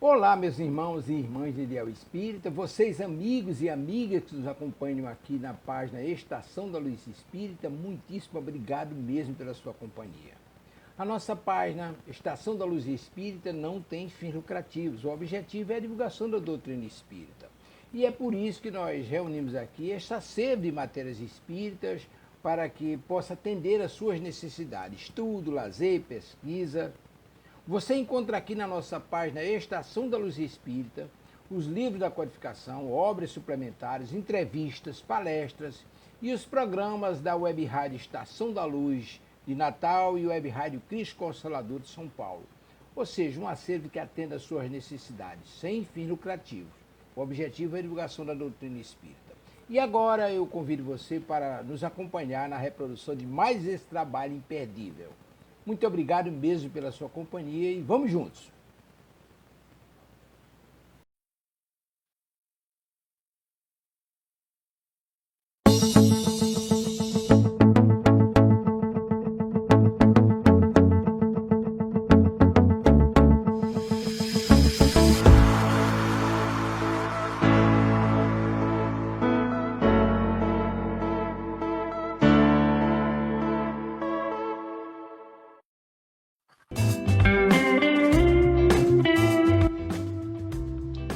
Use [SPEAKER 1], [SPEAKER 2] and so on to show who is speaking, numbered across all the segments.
[SPEAKER 1] Olá, meus irmãos e irmãs de Ideal Espírita, vocês amigos e amigas que nos acompanham aqui na página Estação da Luz Espírita, muitíssimo obrigado mesmo pela sua companhia. A nossa página Estação da Luz Espírita não tem fins lucrativos, o objetivo é a divulgação da doutrina espírita. E é por isso que nós reunimos aqui esta sede de matérias espíritas para que possa atender às suas necessidades, estudo, lazer, pesquisa. Você encontra aqui na nossa página Estação da Luz Espírita os livros da codificação, obras suplementares, entrevistas, palestras e os programas da Web Rádio Estação da Luz de Natal e Web Rádio Cristo Consolador de São Paulo. Ou seja, um acervo que atenda às suas necessidades, sem fins lucrativos. O objetivo é a divulgação da doutrina espírita. E agora eu convido você para nos acompanhar na reprodução de mais esse trabalho imperdível. Muito obrigado mesmo pela sua companhia e vamos juntos!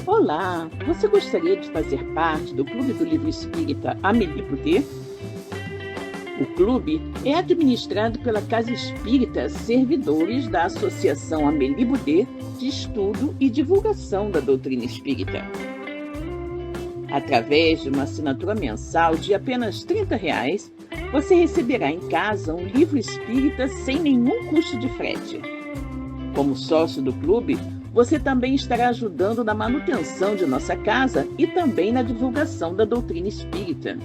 [SPEAKER 2] Olá, você gostaria de fazer parte do Clube do Livro Espírita Amélie Boudet? O clube é administrado pela Casa Espírita Servidores da Associação Amélie Boudet de Estudo e Divulgação da Doutrina Espírita. Através de uma assinatura mensal de apenas R$30, você receberá em casa um livro espírita sem nenhum custo de frete. Como sócio do clube, você também estará ajudando na manutenção de nossa casa e também na divulgação da doutrina espírita.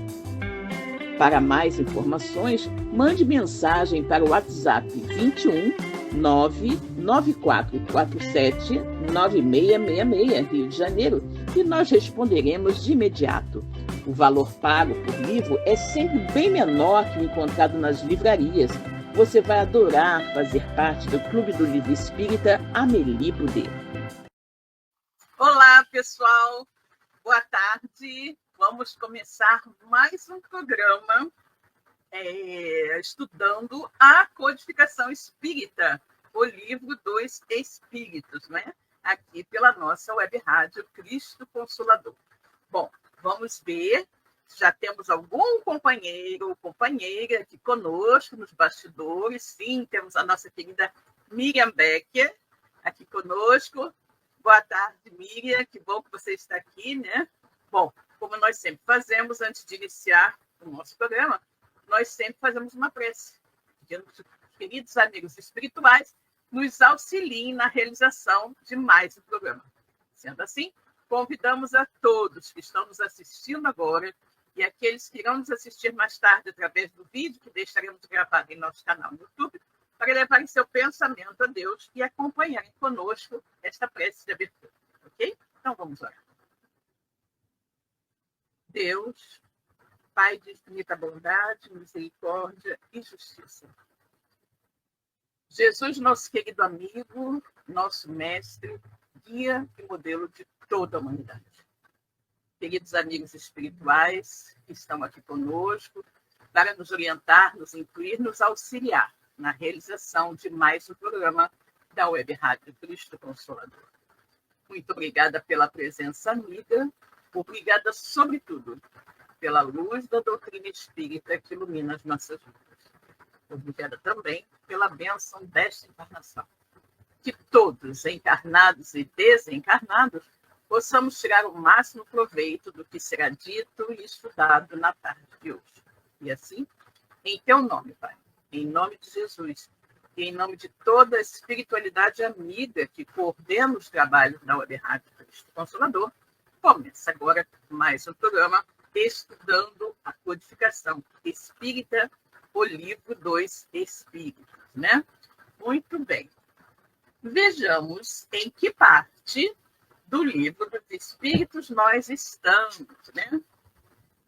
[SPEAKER 2] Para mais informações, mande mensagem para o WhatsApp 21 99447 9666, Rio de Janeiro, e nós responderemos de imediato. O valor pago por livro é sempre bem menor que o encontrado nas livrarias. Você vai adorar fazer parte do Clube do Livro Espírita Amélie Boudet.
[SPEAKER 3] Olá, pessoal. Boa tarde. Vamos começar mais um programa estudando a codificação espírita, o livro dos Espíritos, né? Aqui pela nossa web rádio Cristo Consolador. Bom, vamos ver. Já temos algum companheiro ou companheira aqui conosco nos bastidores. Sim, temos a nossa querida Miriam Becker aqui conosco. Boa tarde, Miriam. Que bom que você está aqui, né? Bom, como nós sempre fazemos, antes de iniciar o nosso programa, nós sempre fazemos uma prece, pedindo que os queridos amigos espirituais nos auxiliem na realização de mais um programa. Sendo assim, convidamos a todos que estão nos assistindo agora e aqueles que irão nos assistir mais tarde através do vídeo que deixaremos gravado em nosso canal no YouTube, para levarem seu pensamento a Deus e acompanharem conosco esta prece de abertura. Ok? Então vamos orar. Deus, Pai de infinita bondade, misericórdia e justiça. Jesus, nosso querido amigo, nosso mestre, guia e modelo de toda a humanidade. Queridos amigos espirituais que estão aqui conosco, para nos orientar, nos incluir, nos auxiliar na realização de mais um programa da Web Rádio Cristo Consolador. Muito obrigada pela presença amiga, obrigada, sobretudo, pela luz da doutrina espírita que ilumina as nossas vidas. Obrigada também pela bênção desta encarnação. Que todos, encarnados e desencarnados, possamos tirar o máximo proveito do que será dito e estudado na tarde de hoje. E assim, em teu nome, Pai, em nome de Jesus, e em nome de toda a espiritualidade amiga que coordena os trabalhos da Web Rádio Cristo Consolador, começa agora mais um programa estudando a codificação espírita, o livro dos Espíritos, né? Muito bem. Vejamos em que parte do livro dos Espíritos nós estamos, né?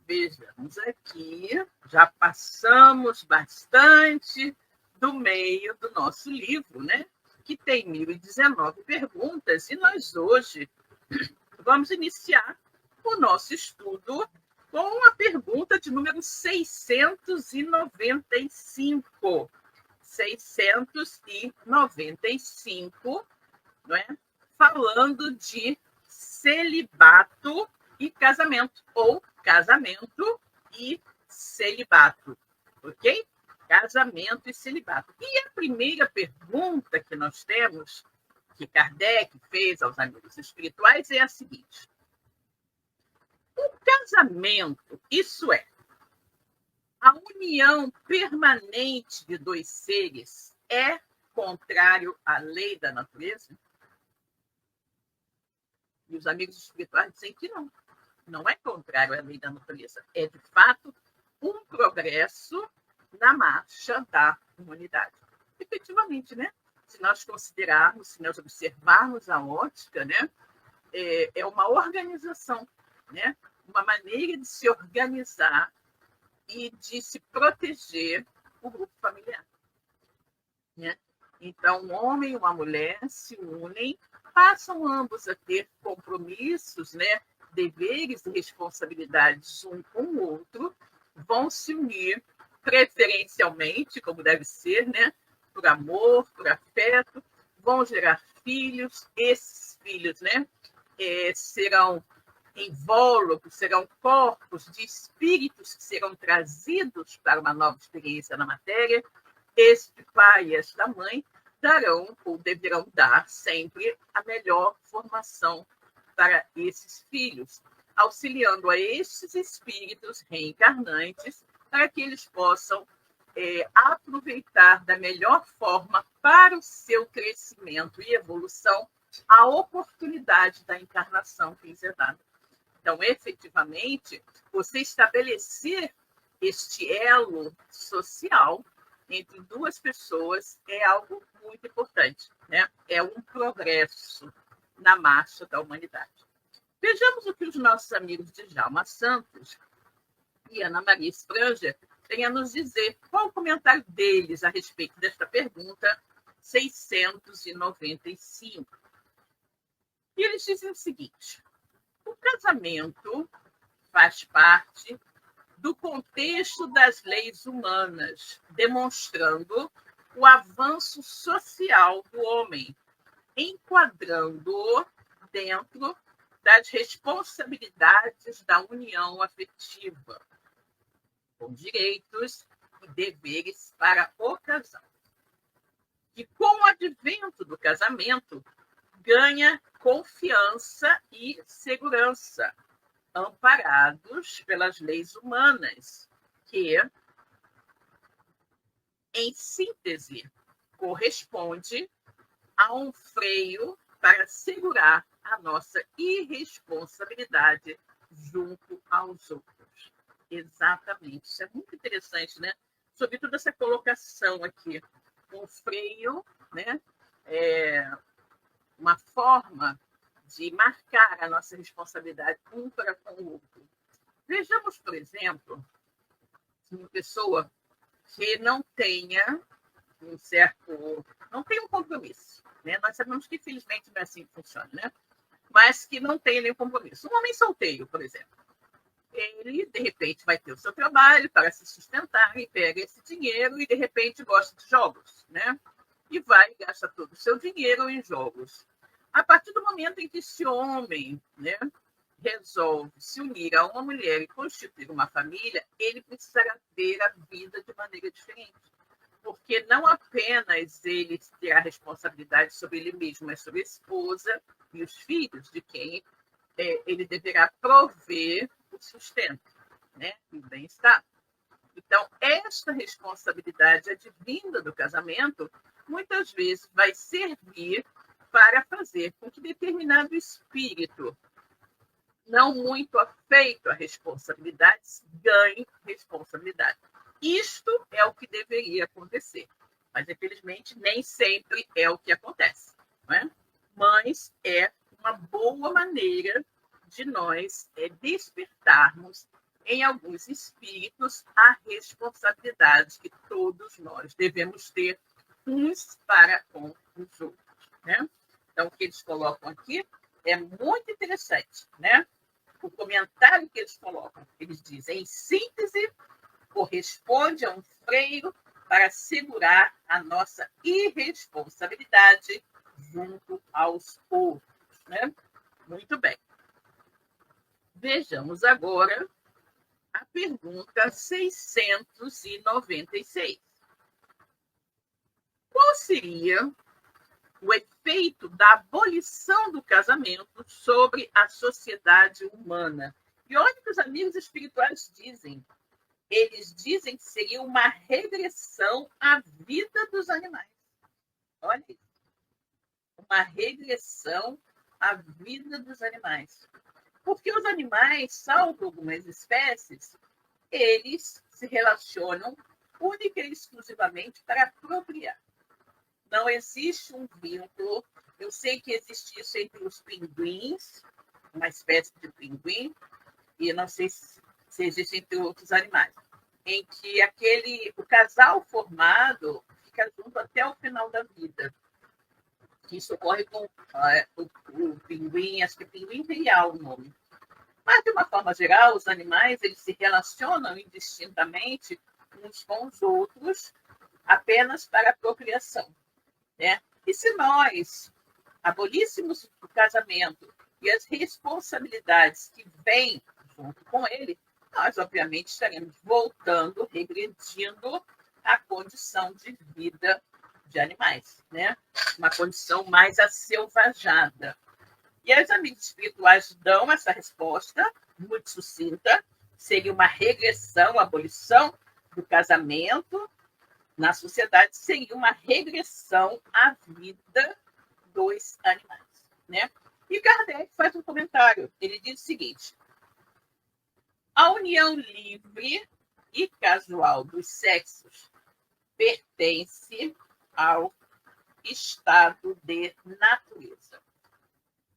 [SPEAKER 3] Vejamos aqui, já passamos bastante do meio do nosso livro, né? que tem 1.019 perguntas, e nós hoje vamos iniciar o nosso estudo com a pergunta de número 695. 695, não é? Falando de celibato e casamento, ou casamento e celibato, ok? Casamento e celibato. E a primeira pergunta que nós temos, que Kardec fez aos amigos espirituais, é a seguinte: o casamento, isso é, a união permanente de dois seres, é contrário à lei da natureza? E os amigos espirituais dizem que não. Não é contrário à lei da natureza. É, de fato, um progresso na marcha da humanidade. Efetivamente, né? Se nós considerarmos, se nós observarmos a ótica, né? É uma organização, né? Uma maneira de se organizar e de se proteger o grupo familiar, né? Então, um homem e uma mulher se unem, passam ambos a ter compromissos, né? Deveres e responsabilidades um com o outro, vão se unir preferencialmente, como deve ser, né? Por amor, por afeto, vão gerar filhos. Esses filhos, né? Serão invólucros, serão corpos de espíritos que serão trazidos para uma nova experiência na matéria. Este pai e esta mãe darão ou deverão dar sempre a melhor formação para esses filhos, auxiliando a estes espíritos reencarnantes para que eles possam aproveitar da melhor forma para o seu crescimento e evolução a oportunidade da encarnação que lhes é dada. Então, efetivamente, você estabelecer este elo social entre duas pessoas é algo muito importante, né? É um progresso na marcha da humanidade. Vejamos o que os nossos amigos Djalma Santos e Ana Maria Spranger têm a nos dizer. Qual o comentário deles a respeito desta pergunta 695? E eles dizem o seguinte: o casamento faz parte do contexto das leis humanas, demonstrando o avanço social do homem, enquadrando-o dentro das responsabilidades da união afetiva, com direitos e deveres para o casal. E com o advento do casamento, ganha confiança e segurança, amparados pelas leis humanas, que, em síntese, corresponde a um freio para segurar a nossa irresponsabilidade junto aos outros. Exatamente. Isso é muito interessante, né? Sobretudo essa colocação aqui. Um freio, né? Uma forma de marcar a nossa responsabilidade um para com o outro. Vejamos, por exemplo, uma pessoa que não tenha não tem um compromisso, né? Nós sabemos que, infelizmente, não é assim que funciona, né? Mas que não tem nenhum compromisso. Um homem solteiro, por exemplo, ele, de repente, vai ter o seu trabalho para se sustentar e pega esse dinheiro e, de repente, gosta de jogos, né? E vai e gasta todo o seu dinheiro em jogos. A partir do momento em que esse homem, né, resolve se unir a uma mulher e constituir uma família, ele precisará ver a vida de maneira diferente. Porque não apenas ele terá responsabilidade sobre ele mesmo, mas sobre a esposa e os filhos, de quem ele deverá prover o sustento, né, e o bem-estar. Então, esta responsabilidade advinda do casamento, muitas vezes vai servir para fazer com que determinado espírito, não muito afeito a responsabilidades, ganhe responsabilidade. Isto é o que deveria acontecer, mas, infelizmente, nem sempre é o que acontece, não é? Mas é uma boa maneira de nós despertarmos em alguns espíritos a responsabilidade que todos nós devemos ter uns para com os outros, né? Então, o que eles colocam aqui é muito interessante, né? O comentário que eles colocam, eles dizem, em síntese, corresponde a um freio para segurar a nossa irresponsabilidade junto aos outros, né? Muito bem. Vejamos agora a pergunta 696. Qual seria o efeito da abolição do casamento sobre a sociedade humana? E olha o que os amigos espirituais dizem. Eles dizem que seria uma regressão à vida dos animais. Olha isso. Uma regressão à vida dos animais. Porque os animais, salvo algumas espécies, eles se relacionam única e exclusivamente para procriar. Não existe um vínculo. Eu sei que existe isso entre os pinguins, uma espécie de pinguim, e não sei se existe entre outros animais, em que o casal formado fica junto até o final da vida. Isso ocorre com o pinguim, acho que pinguim imperial o nome. Mas, de uma forma geral, os animais eles se relacionam indistintamente uns com os outros apenas para a procriação, né? E se nós abolíssemos o casamento e as responsabilidades que vêm junto com ele, nós, obviamente, estaremos voltando, regredindo à condição de vida de animais, né? Uma condição mais aselvajada. E os amigos espirituais dão essa resposta, muito sucinta, seria uma regressão, abolição do casamento na sociedade, seria uma regressão à vida dos animais, né? E Kardec faz um comentário, ele diz o seguinte: a união livre e casual dos sexos pertence ao estado de natureza.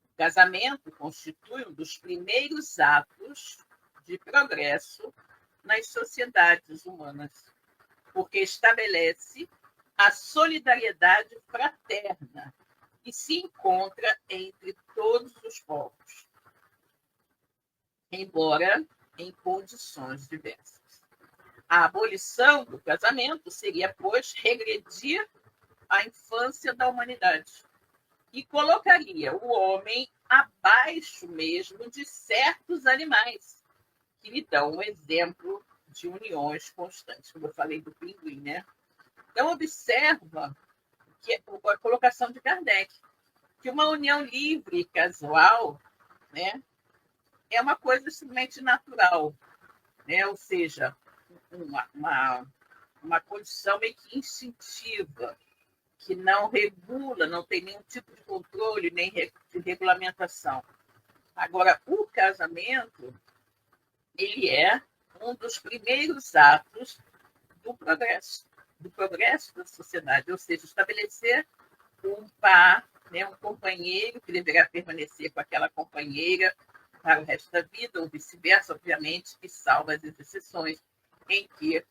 [SPEAKER 3] O casamento constitui um dos primeiros atos de progresso nas sociedades humanas, porque estabelece a solidariedade fraterna que se encontra entre todos os povos, embora em condições diversas. A abolição do casamento seria, pois, regredir à infância da humanidade e colocaria o homem abaixo mesmo de certos animais, que lhe dão um exemplo de uniões constantes, como eu falei do pinguim, né? Então, observa que a colocação de Kardec, que uma união livre e casual, né, é uma coisa simplesmente natural, né? Ou seja, uma condição meio que instintiva, que não regula, não tem nenhum tipo de controle, nem de regulamentação. Agora, o casamento, ele é um dos primeiros atos do progresso da sociedade, ou seja, estabelecer um par, né, um companheiro que deverá permanecer com aquela companheira para o resto da vida, ou vice-versa, obviamente, que salva as exceções em que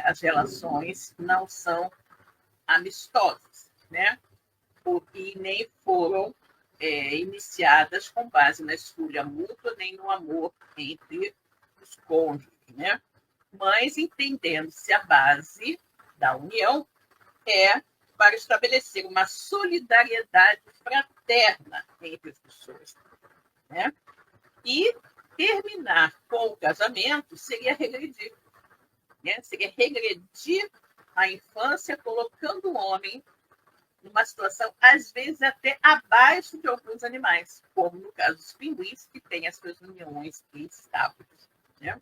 [SPEAKER 3] as relações não são amistosas, né? E nem foram iniciadas com base na escolha mútua, nem no amor entre os cônjuges, né? Mas entendendo-se a base da união é para estabelecer uma solidariedade fraterna entre as pessoas, né? E terminar com o casamento seria regredir, né? Seria regredir a infância, colocando o homem numa situação, às vezes, até abaixo de alguns animais, como no caso dos pinguins, que têm as suas uniões estáveis, né?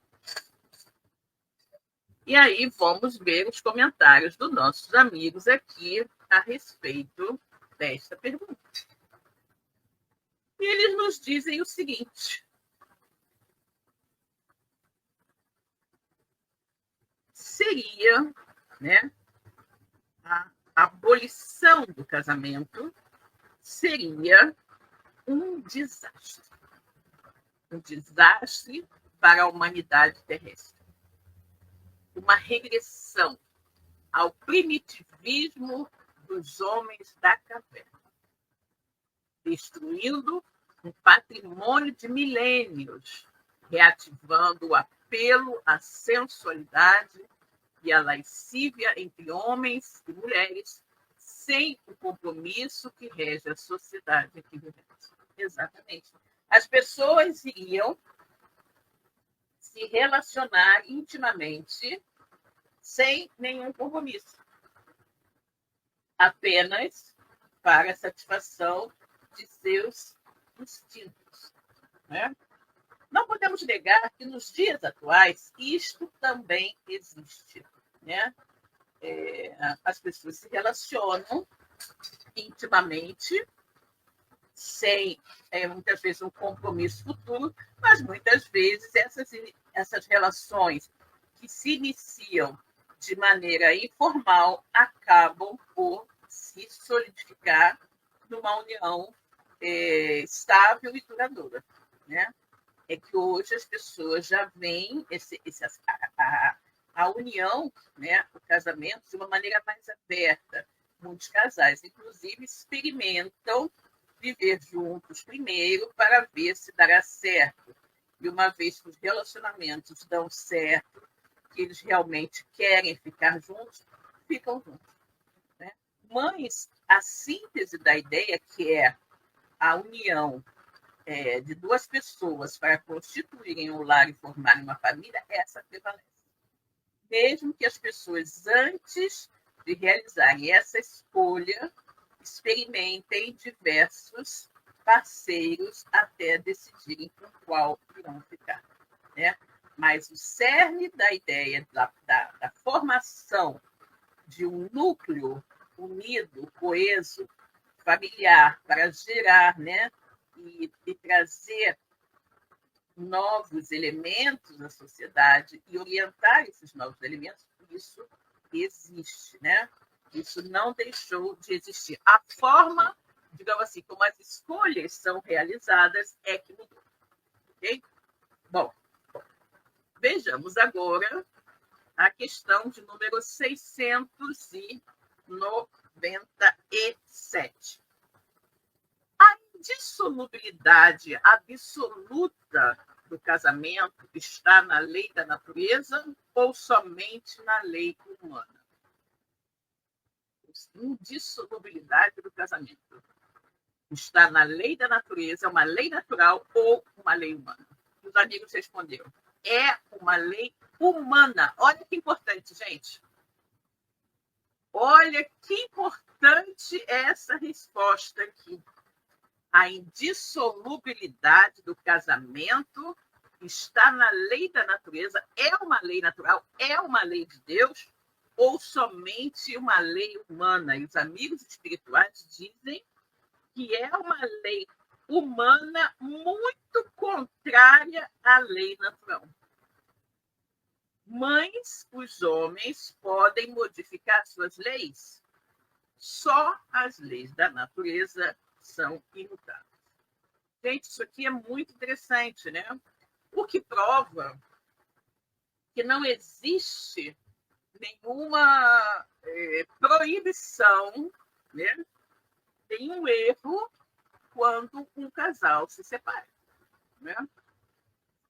[SPEAKER 3] E aí vamos ver os comentários dos nossos amigos aqui a respeito desta pergunta. E eles nos dizem o seguinte: seria, né, a abolição do casamento seria um desastre para a humanidade terrestre, uma regressão ao primitivismo dos homens da caverna, destruindo um patrimônio de milênios, reativando o apelo à sensualidade e à lascívia entre homens e mulheres, sem o compromisso que rege a sociedade em que vivemos. Exatamente. As pessoas iriam se relacionar intimamente sem nenhum compromisso, apenas para a satisfação de seus instintos, né? Não podemos negar que nos dias atuais isto também existe, né? As pessoas se relacionam intimamente, sem muitas vezes um compromisso futuro, mas muitas vezes essas relações que se iniciam de maneira informal acabam por se solidificar numa união estável e duradoura, né? É que hoje as pessoas já veem a união, né, o casamento, de uma maneira mais aberta. Muitos casais, inclusive, experimentam viver juntos primeiro para ver se dará certo. E uma vez que os relacionamentos dão certo, que eles realmente querem ficar juntos, ficam juntos, né? Mas a síntese da ideia, que é a união de duas pessoas para constituírem um lar e formarem uma família, essa prevalece. Mesmo que as pessoas, antes de realizarem essa escolha, experimentem diversos parceiros até decidirem com qual irão ficar, né? Mas o cerne da ideia da formação de um núcleo unido, coeso, familiar, para gerar, né, e trazer novos elementos à sociedade e orientar esses novos elementos, isso existe, né? Isso não deixou de existir. A forma, digamos assim, como as escolhas são realizadas é que mudou. Ok? Bom, vejamos agora a questão de número 697. A indissolubilidade absoluta do casamento está na lei da natureza ou somente na lei humana? Indissolubilidade do casamento está na lei da natureza, é uma lei natural ou uma lei humana? Os amigos responderam: é uma lei humana. Olha que importante, gente. Olha que importante essa resposta aqui. A indissolubilidade do casamento está na lei da natureza, é uma lei natural, é uma lei de Deus, ou somente uma lei humana? E os amigos espirituais dizem que é uma lei humana muito contrária à lei natural. Mas os homens podem modificar suas leis. Só as leis da natureza são imutáveis. Gente, isso aqui é muito interessante, né? O que prova que não existe nenhuma proibição, né? Nenhum erro quando um casal se separa, né?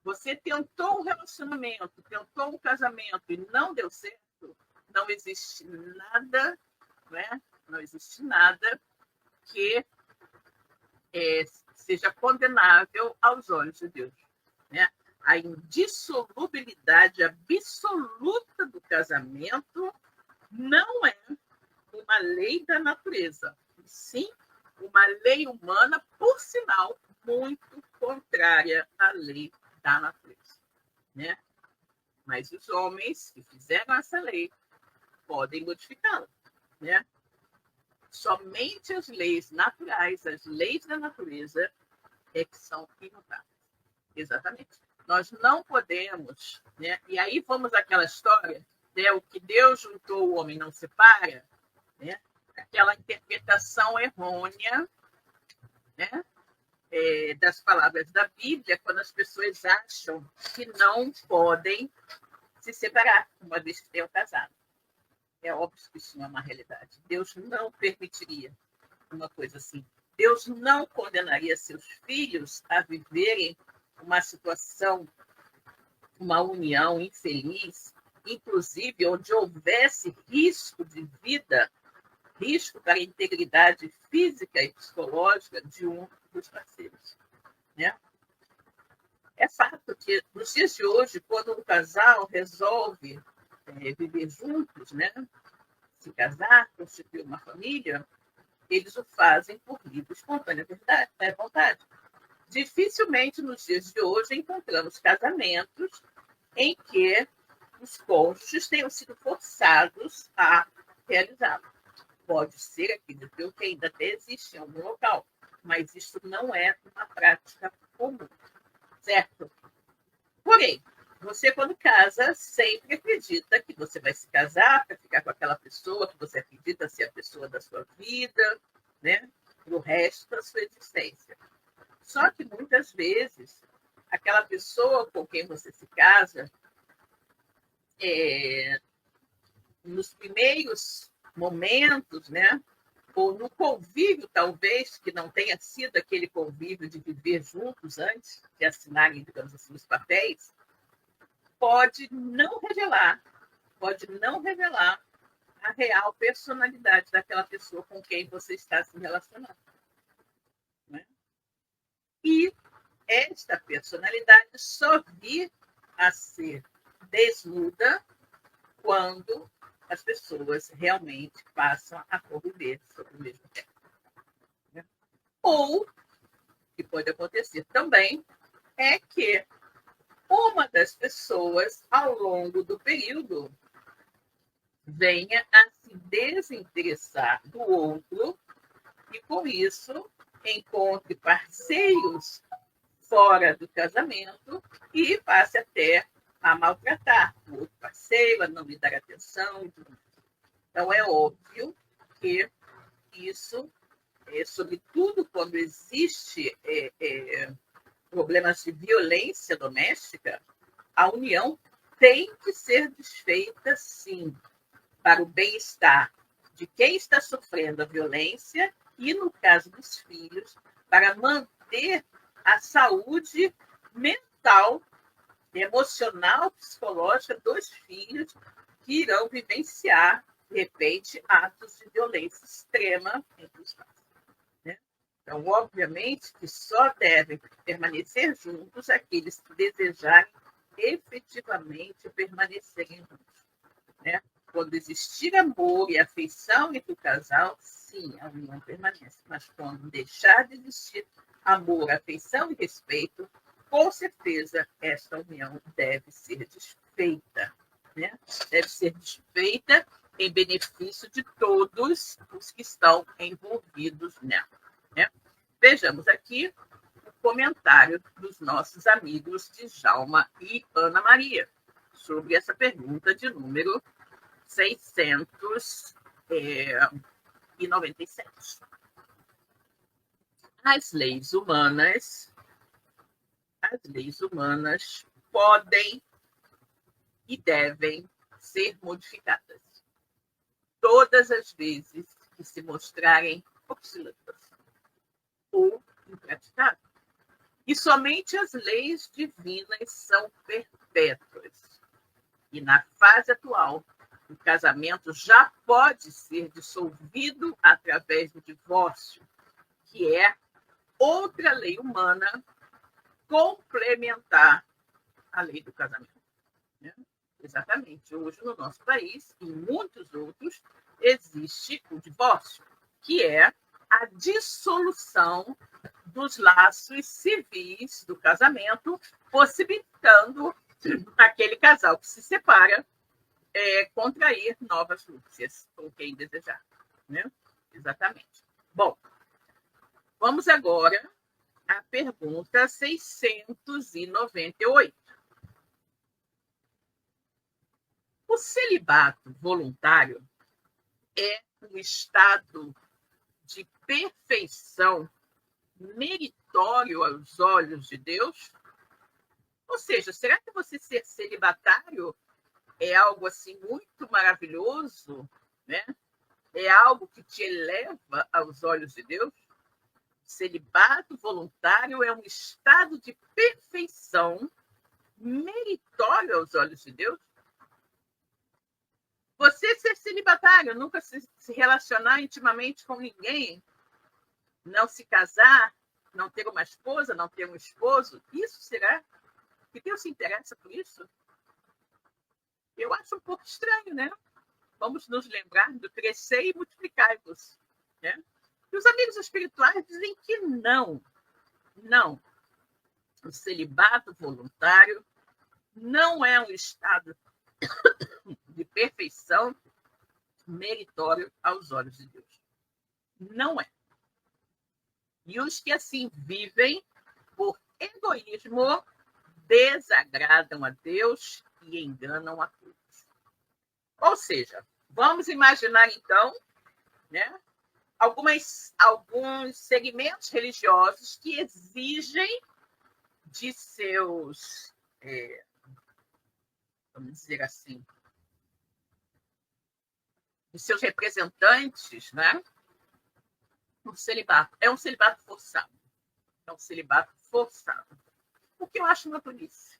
[SPEAKER 3] Você tentou um relacionamento, tentou um casamento e não deu certo, não existe nada, né? Não existe nada que seja condenável aos olhos de Deus, né? A indissolubilidade absoluta do casamento não é uma lei da natureza, sim uma lei humana, por sinal, muito contrária à lei da natureza, né? Mas os homens que fizeram essa lei podem modificá-la, né? Somente as leis naturais, as leis da natureza, é que são imutáveis. Exatamente. Nós não podemos, né? E aí vamos àquela história, né? O que Deus juntou, o homem não separa, né? Aquela interpretação errônea, né? Das palavras da Bíblia, quando as pessoas acham que não podem se separar, uma vez que tenham casado. É óbvio que isso não é uma realidade. Deus não permitiria uma coisa assim. Deus não condenaria seus filhos a viverem uma situação, uma união infeliz, inclusive onde houvesse risco de vida, risco para a integridade física e psicológica de um dos parceiros, né? É fato que, nos dias de hoje, quando um casal resolve viver juntos, né, se casar, constituir uma família, eles o fazem por livre, espontânea vontade. Dificilmente, nos dias de hoje, encontramos casamentos em que os cônjuges tenham sido forçados a realizá-lo. Pode ser, acredito que ainda até existe em algum local, mas isso não é uma prática comum, certo? Porém, você, quando casa, sempre acredita que você vai se casar para ficar com aquela pessoa que você acredita ser a pessoa da sua vida, né? Para o resto da sua existência. Só que, muitas vezes, aquela pessoa com quem você se casa, nos primeiros momentos, né? Ou no convívio, talvez, que não tenha sido aquele convívio de viver juntos antes de assinarem, digamos assim, os papéis, pode não revelar a real personalidade daquela pessoa com quem você está se relacionando, né? E esta personalidade só vir a ser desnuda quando as pessoas realmente passam a conviver sobre o mesmo tempo, né? Ou, o que pode acontecer também, é que uma das pessoas, ao longo do período, venha a se desinteressar do outro e, por isso, encontre parceiros fora do casamento e passe até a maltratar o outro parceiro, a não lhe dar atenção. Então, é óbvio que isso, sobretudo quando existe problemas de violência doméstica, a união tem que ser desfeita, sim, para o bem-estar de quem está sofrendo a violência e, no caso dos filhos, para manter a saúde mental, emocional, psicológica dos filhos que irão vivenciar, de repente, atos de violência extrema entre os pais, né? Então, obviamente, que só devem permanecer juntos aqueles que desejarem efetivamente permanecerem juntos, né? Quando existir amor e afeição entre o casal, sim, a união permanece. Mas quando deixar de existir amor, afeição e respeito, com certeza esta união deve ser desfeita, né? Deve ser desfeita em benefício de todos os que estão envolvidos nela, né? Vejamos aqui o comentário dos nossos amigos Djalma e Ana Maria sobre essa pergunta de número 697. As leis humanas podem e devem ser modificadas todas as vezes que se mostrarem obsoletas ou impraticáveis. E somente as leis divinas são perpétuas. E na fase atual, o casamento já pode ser dissolvido através do divórcio, que é outra lei humana complementar à lei do casamento, né? Exatamente. Hoje, no nosso país e em muitos outros, existe o divórcio, que é a dissolução dos laços civis do casamento, possibilitando aquele casal que se separa contrair novas núpcias com quem desejar, né? Exatamente. Bom, vamos agora à pergunta 698. O celibato voluntário é um estado de perfeição meritório aos olhos de Deus? Ou seja, será que você ser celibatário é algo assim muito maravilhoso, né? É algo que te eleva aos olhos de Deus. Celibato voluntário é um estado de perfeição meritório aos olhos de Deus. Você ser celibatário, nunca se relacionar intimamente com ninguém, não se casar, não ter uma esposa, não ter um esposo, isso será que Deus se interessa por isso? Eu acho um pouco estranho, né? Vamos nos lembrar do crescer e multiplicar-vos, né? E os amigos espirituais dizem que não. Não. O celibato voluntário não é um estado de perfeição meritório aos olhos de Deus. Não é. E os que assim vivem por egoísmo desagradam a Deus e enganam a todos. Ou seja, vamos imaginar então, né, alguns segmentos religiosos que exigem de seus, vamos dizer assim, de seus representantes, né, um celibato. É um celibato forçado. É um celibato forçado. O que eu acho uma tolice.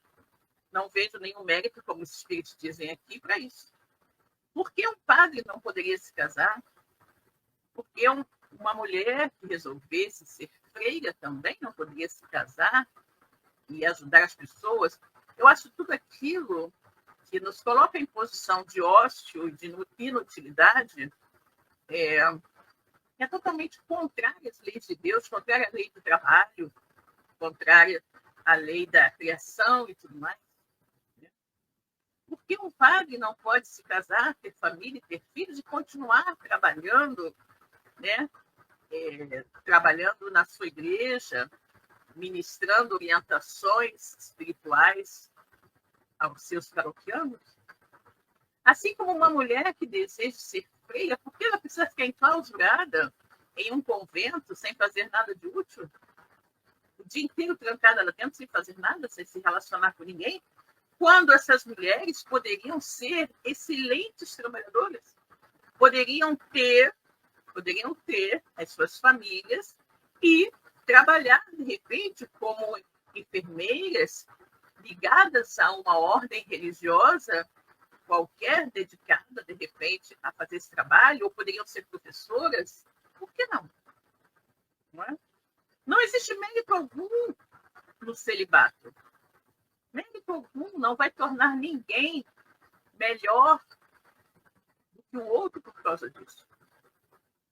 [SPEAKER 3] Não vejo nenhum mérito, como os espíritos dizem aqui, para isso. Por que um padre não poderia se casar? Por que uma mulher que resolvesse ser freira também não poderia se casar e ajudar as pessoas? Eu acho tudo aquilo que nos coloca em posição de ócio e de inutilidade é totalmente contrária às leis de Deus, contrária à lei do trabalho, contrária à lei da criação e tudo mais. Por que um padre não pode se casar, ter família, ter filhos e continuar trabalhando, né? Trabalhando na sua igreja, ministrando orientações espirituais aos seus paroquianos? Assim como uma mulher que deseja ser freira, por que ela precisa ficar enclausurada em um convento sem fazer nada de útil? O dia inteiro trancada lá dentro sem fazer nada, sem se relacionar com ninguém? Quando essas mulheres poderiam ser excelentes trabalhadoras, poderiam ter as suas famílias e trabalhar, de repente, como enfermeiras ligadas a uma ordem religiosa qualquer, dedicada, de repente, a fazer esse trabalho, ou poderiam ser professoras. Por que não? Não é? Não existe mérito algum no celibato. Mérito algum não vai tornar ninguém melhor do que o outro por causa disso.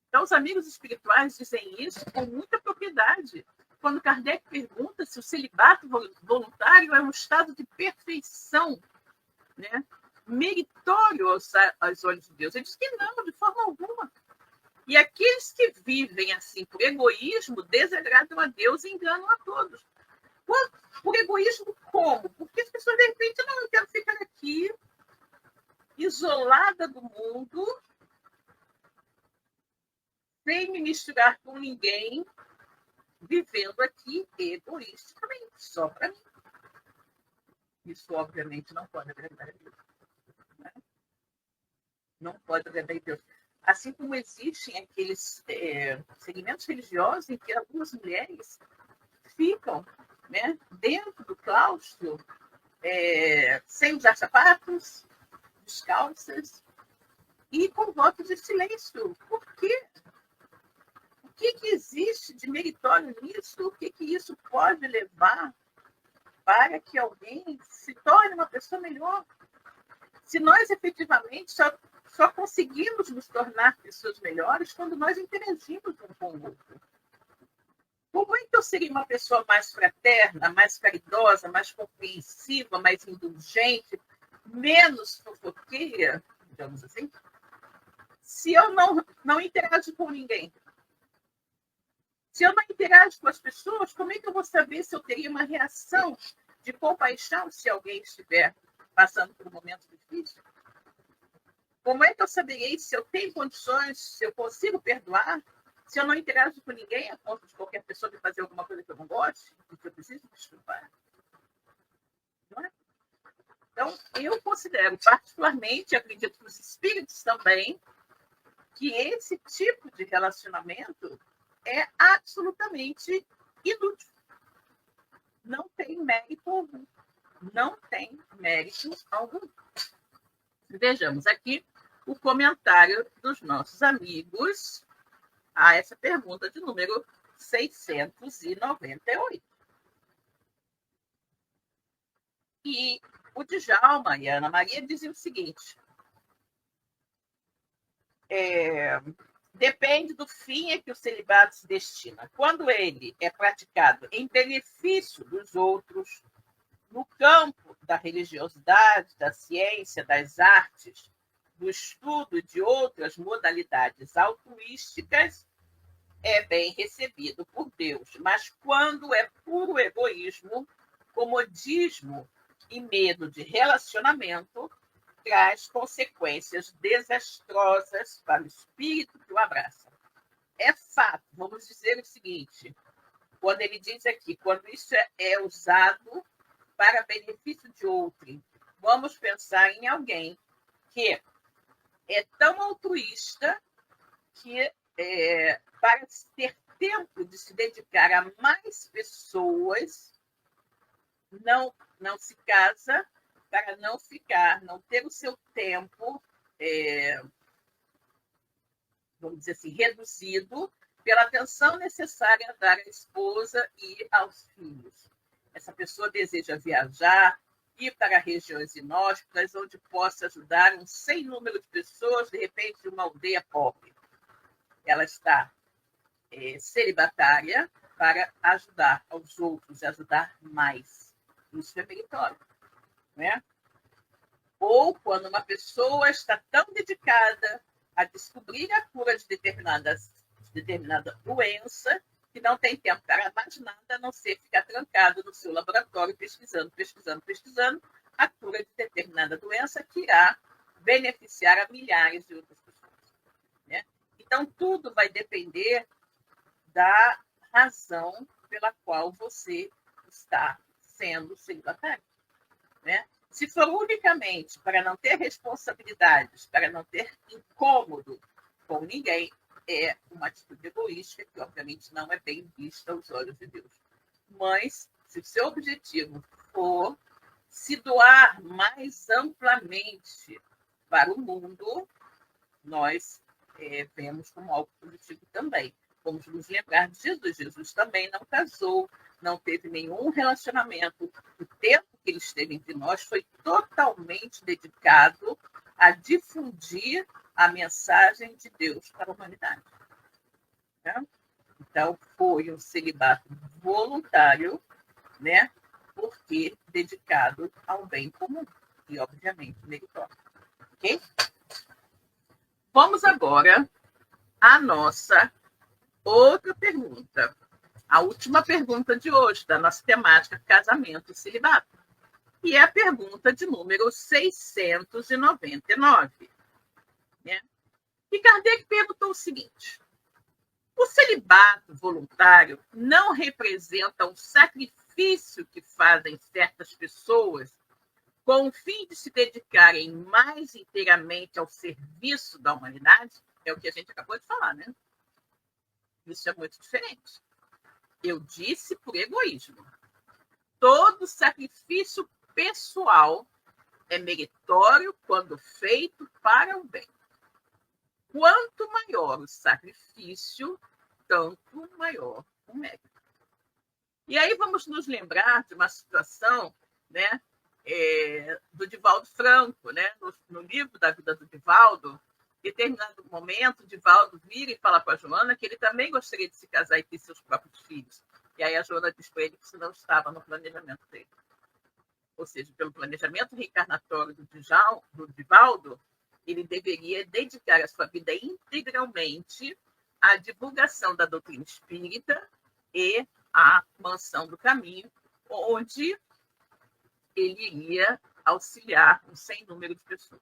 [SPEAKER 3] Então, os amigos espirituais dizem isso com muita propriedade. Quando Kardec pergunta se o celibato voluntário é um estado de perfeição, né, meritório aos olhos de Deus, ele diz que não, de forma alguma. E aqueles que vivem assim por egoísmo desagradam a Deus e enganam a todos. Por egoísmo como? Porque as pessoas, de repente, não, eu quero ficar aqui, isolada do mundo, sem me misturar com ninguém, vivendo aqui egoisticamente, só para mim. Isso, obviamente, não pode agradar a Deus. Né? Não pode agradar a Deus. Assim como existem aqueles segmentos religiosos em que algumas mulheres ficam, né, dentro do claustro, sem usar sapatos, descalças e com votos de silêncio. Por quê? O que existe de meritório nisso? O que isso pode levar para que alguém se torne uma pessoa melhor? Se nós efetivamente só conseguimos nos tornar pessoas melhores quando nós interagimos um com o outro. Como é que eu seria uma pessoa mais fraterna, mais caridosa, mais compreensiva, mais indulgente, menos fofoqueira, digamos assim, se eu não interajo com ninguém? Se eu não interajo com as pessoas, como é que eu vou saber se eu teria uma reação de compaixão se alguém estiver passando por um momento difícil? Como é que eu saberei se eu tenho condições, se eu consigo perdoar, se eu não interajo com ninguém a ponto de qualquer pessoa me fazer alguma coisa que eu não goste, e que eu preciso desculpar? Não é? Então, eu considero particularmente, acredito que os espíritos também, que esse tipo de relacionamento é absolutamente inútil. Não tem mérito algum. Não tem mérito algum. Vejamos aqui o comentário dos nossos amigos a essa pergunta de número 698. E o Djalma e a Ana Maria dizem o seguinte: depende do fim a que o celibato se destina. Quando ele é praticado em benefício dos outros, no campo da religiosidade, da ciência, das artes, do estudo de outras modalidades altruísticas, é bem recebido por Deus. Mas quando é puro egoísmo, comodismo e medo de relacionamento, traz consequências desastrosas para o espírito que o abraça. É fato, vamos dizer o seguinte, quando ele diz aqui, quando isso é usado para benefício de outrem, vamos pensar em alguém que é tão altruísta que, para ter tempo de se dedicar a mais pessoas, não se casa, para não ter o seu tempo, vamos dizer assim, reduzido pela atenção necessária a dar à esposa e aos filhos. Essa pessoa deseja viajar, ir para regiões inóspitas, onde possa ajudar um sem número de pessoas, de repente, de uma aldeia pobre. Ela está celibatária para ajudar aos outros, ajudar mais. Isso é meritório, né? Ou quando uma pessoa está tão dedicada a descobrir a cura de determinada doença que não tem tempo para mais nada a não ser ficar trancado no seu laboratório pesquisando a cura de determinada doença que irá beneficiar a milhares de outras pessoas, né? Então, tudo vai depender da razão pela qual você está sendo celibatário, né? Se for unicamente para não ter responsabilidades, para não ter incômodo com ninguém, é uma atitude egoísta que, obviamente, não é bem vista aos olhos de Deus. Mas, se o seu objetivo for se doar mais amplamente para o mundo, nós vemos como algo positivo também. Vamos nos lembrar de Jesus. Jesus também não casou, não teve nenhum relacionamento. O tempo que ele esteve entre nós foi totalmente dedicado a difundir a mensagem de Deus para a humanidade. Né? Então, foi um celibato voluntário, né? Porque dedicado ao bem comum e, obviamente, meritório. Ok? Vamos agora à nossa outra pergunta. A última pergunta de hoje, da nossa temática casamento e celibato. E é a pergunta de número 699. Né? E Kardec perguntou o seguinte: o celibato voluntário não representa um sacrifício que fazem certas pessoas com o fim de se dedicarem mais inteiramente ao serviço da humanidade? É o que a gente acabou de falar, né? Isso é muito diferente. Eu disse por egoísmo. Todo sacrifício pessoal é meritório quando feito para o bem. Quanto maior o sacrifício, tanto maior o mérito. E aí vamos nos lembrar de uma situação, né, do Divaldo Franco, né, no livro da vida do Divaldo. Em determinado momento, o Divaldo vira e fala para a Joana que ele também gostaria de se casar e ter seus próprios filhos. E aí a Joana diz para ele que isso não estava no planejamento dele. Ou seja, pelo planejamento reencarnatório do Divaldo, ele deveria dedicar a sua vida integralmente à divulgação da doutrina espírita e à mansão do caminho, onde ele iria auxiliar um sem número de pessoas.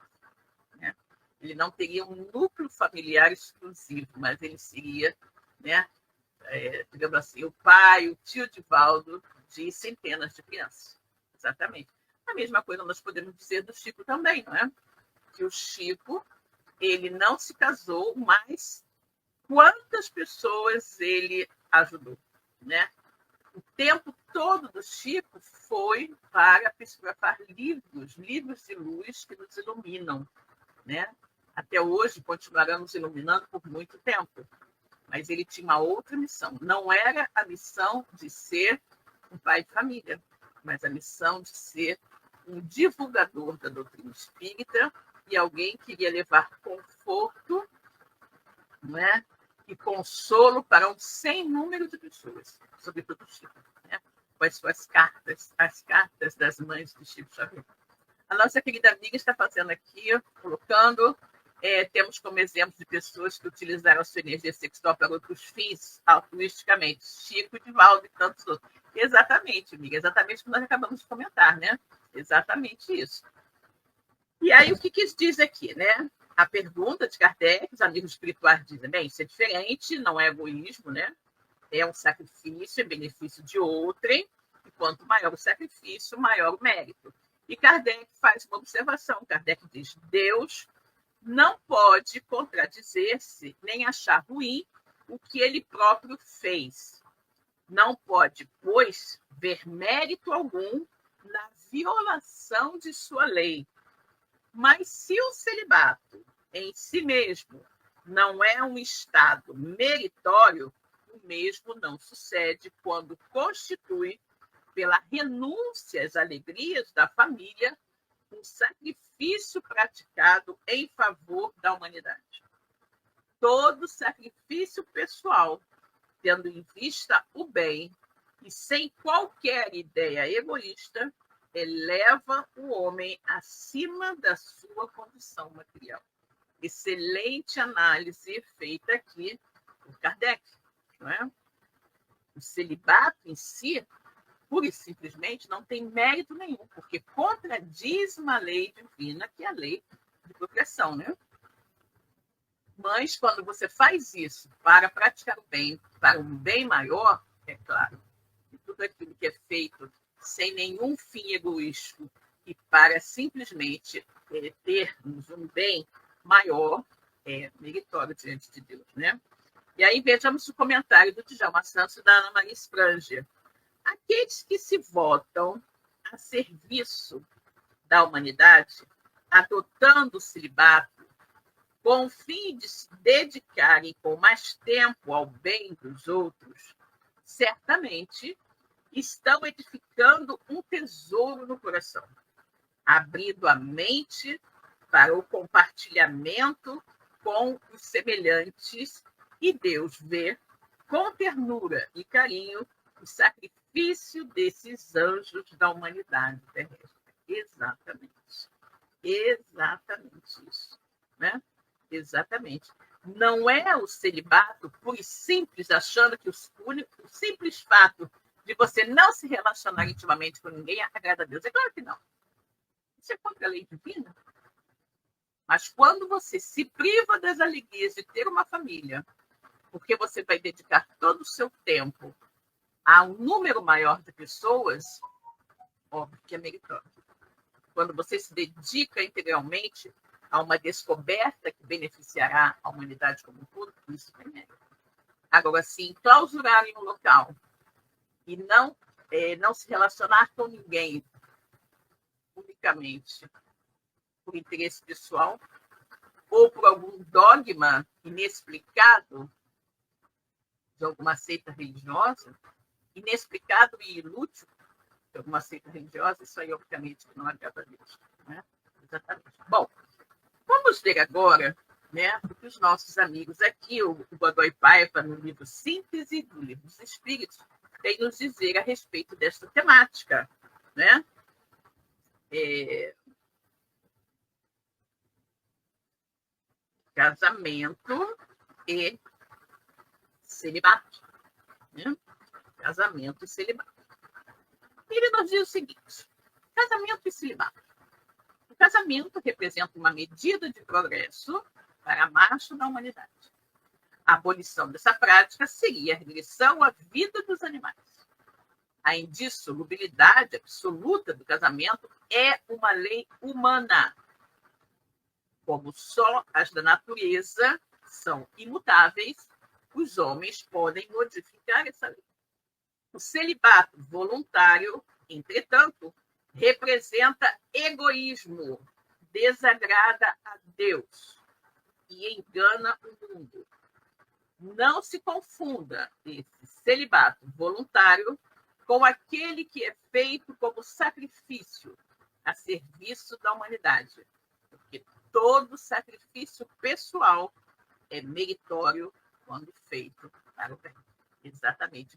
[SPEAKER 3] Né? Ele não teria um núcleo familiar exclusivo, mas ele seria, né, digamos assim, o pai, o tio Divaldo de centenas de crianças. Exatamente. A mesma coisa nós podemos dizer do Chico também, não é? Que o Chico, ele não se casou, mas quantas pessoas ele ajudou, né? O tempo todo do Chico foi para psicografar livros de luz que nos iluminam, né? Até hoje continuará nos iluminando por muito tempo, mas ele tinha uma outra missão. Não era a missão de ser um pai de família, mas a missão de ser um divulgador da doutrina espírita e alguém que iria levar conforto, né, e consolo para um sem número de pessoas, sobretudo Chico, né, com as suas cartas, as cartas das mães de Chico Xavier. A nossa querida amiga está fazendo aqui, colocando, temos como exemplo de pessoas que utilizaram a sua energia sexual para outros fins, altruisticamente, Chico, Divaldo e tantos outros. Exatamente, amiga, exatamente o que nós acabamos de comentar, né? Exatamente isso. E aí, o que diz aqui, né? A pergunta de Kardec, os amigos espirituais dizem, bem, isso é diferente, não é egoísmo, né? É um sacrifício em benefício de outrem, e quanto maior o sacrifício, maior o mérito. E Kardec faz uma observação. Kardec diz, Deus não pode contradizer-se nem achar ruim o que ele próprio fez. Não pode, pois, ver mérito algum na violação de sua lei. Mas se o celibato em si mesmo não é um estado meritório, o mesmo não sucede quando constitui, pela renúncia às alegrias da família, um sacrifício praticado em favor da humanidade. Todo sacrifício pessoal, tendo em vista o bem e sem qualquer ideia egoísta, eleva o homem acima da sua condição material. Excelente análise feita aqui por Kardec, não é? O celibato em si, pura e simplesmente, não tem mérito nenhum, porque contradiz uma lei divina, que é a lei de procriação, né? Mas quando você faz isso para praticar o bem, para um bem maior, é claro, que tudo aquilo que é feito sem nenhum fim egoísta e para simplesmente termos um bem maior, é meritório diante de Deus, né? E aí vejamos o comentário do Djalma Santos e da Ana Maria Spranger. Aqueles que se votam a serviço da humanidade, adotando o celibato, com o fim de se dedicarem com mais tempo ao bem dos outros, certamente estão edificando um tesouro no coração, abrindo a mente para o compartilhamento com os semelhantes, e Deus vê com ternura e carinho o sacrifício desses anjos da humanidade terrestre. Exatamente. Exatamente isso, né? Exatamente. Não é o celibato puro e simples, achando que o simples fato de você não se relacionar intimamente com ninguém agrada a Deus. É claro que não. Isso é contra a lei divina. Mas quando você se priva das alegrias de ter uma família, porque você vai dedicar todo o seu tempo a um número maior de pessoas, óbvio que é meritório. Quando você se dedica integralmente a uma descoberta que beneficiará a humanidade como um todo, isso é mérito. Agora, se enclausurar em um local e não se relacionar com ninguém unicamente por interesse pessoal ou por algum dogma inexplicado de alguma seita religiosa, inexplicado e inútil de alguma seita religiosa, isso aí, obviamente, não agrada a Deus. Né? Exatamente. Bom, vamos ver agora, né, o que os nossos amigos aqui, o Godoy Paiva, no livro Síntese do Livro dos Espíritos, tem nos dizer a respeito desta temática, né? Casamento e celibato. Né? Casamento e celibato. Ele nos diz o seguinte: casamento e celibato. O casamento representa uma medida de progresso para a marcha da humanidade. A abolição dessa prática seria a regressão à vida dos animais. A indissolubilidade absoluta do casamento é uma lei humana. Como só as da natureza são imutáveis, os homens podem modificar essa lei. O celibato voluntário, entretanto, representa egoísmo, desagrada a Deus e engana o mundo. Não se confunda esse celibato voluntário com aquele que é feito como sacrifício a serviço da humanidade, porque todo sacrifício pessoal é meritório quando feito para o bem. Exatamente.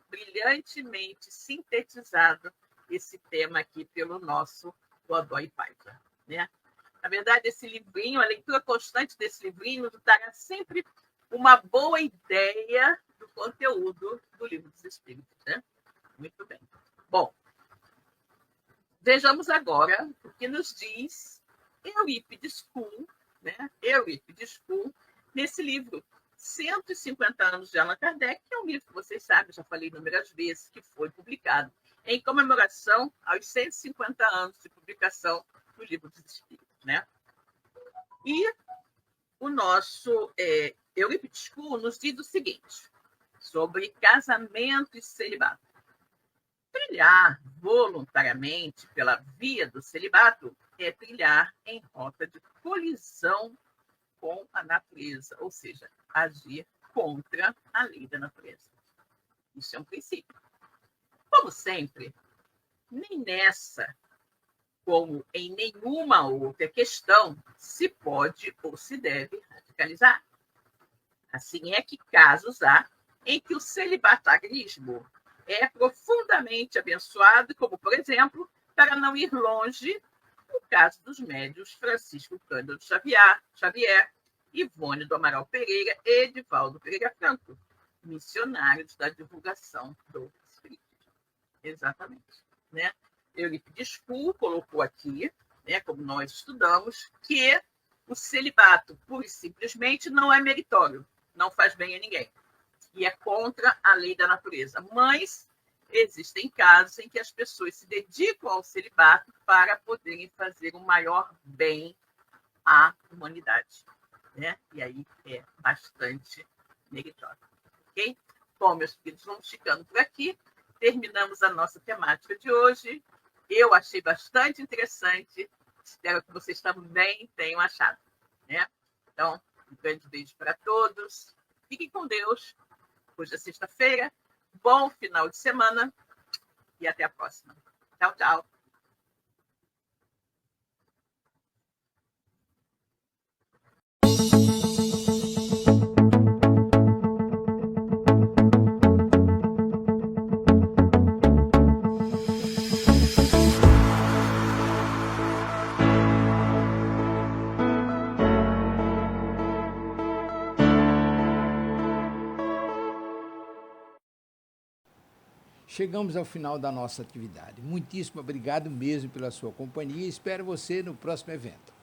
[SPEAKER 3] Brilhantemente sintetizado esse tema aqui pelo nosso Godoy Paiva, né? Na verdade, esse livrinho, a leitura constante desse livrinho, nos dará sempre uma boa ideia do conteúdo do Livro dos Espíritos, né? Muito bem. Bom, vejamos agora o que nos diz Eurípides Kuhn, né? Eurípides Kuhn, nesse livro, 150 anos de Allan Kardec, que é um livro que vocês sabem, já falei inúmeras vezes, que foi publicado em comemoração aos 150 anos de publicação do Livro dos Espíritos, né? E o nosso Eurípides Kuhn nos diz o seguinte, sobre casamento e celibato. Trilhar voluntariamente pela via do celibato é trilhar em rota de colisão com a natureza, ou seja, agir contra a lei da natureza. Isso é um princípio. Como sempre, nem nessa, como em nenhuma outra questão, se pode ou se deve radicalizar. Assim é que casos há em que o celibatarismo é profundamente abençoado, como, por exemplo, para não ir longe, o caso dos médiuns Francisco Cândido Xavier, Ivone do Amaral Pereira e Edivaldo Pereira Franco, missionários da divulgação do Espiritismo. Exatamente. Né? Eurípides Kuhn colocou aqui, né, como nós estudamos, que o celibato, pura e simplesmente, não é meritório, não faz bem a ninguém, e é contra a lei da natureza. Mas existem casos em que as pessoas se dedicam ao celibato para poderem fazer o maior bem à humanidade, né? E aí é bastante meritório. Ok? Bom, meus queridos, vamos ficando por aqui. Terminamos a nossa temática de hoje. Eu achei bastante interessante. Espero que vocês também tenham achado, né? Então, um grande beijo para todos. Fiquem com Deus. Hoje é sexta-feira. Bom final de semana e até a próxima. Tchau, tchau.
[SPEAKER 1] Chegamos ao final da nossa atividade. Muitíssimo obrigado mesmo pela sua companhia e espero você no próximo evento.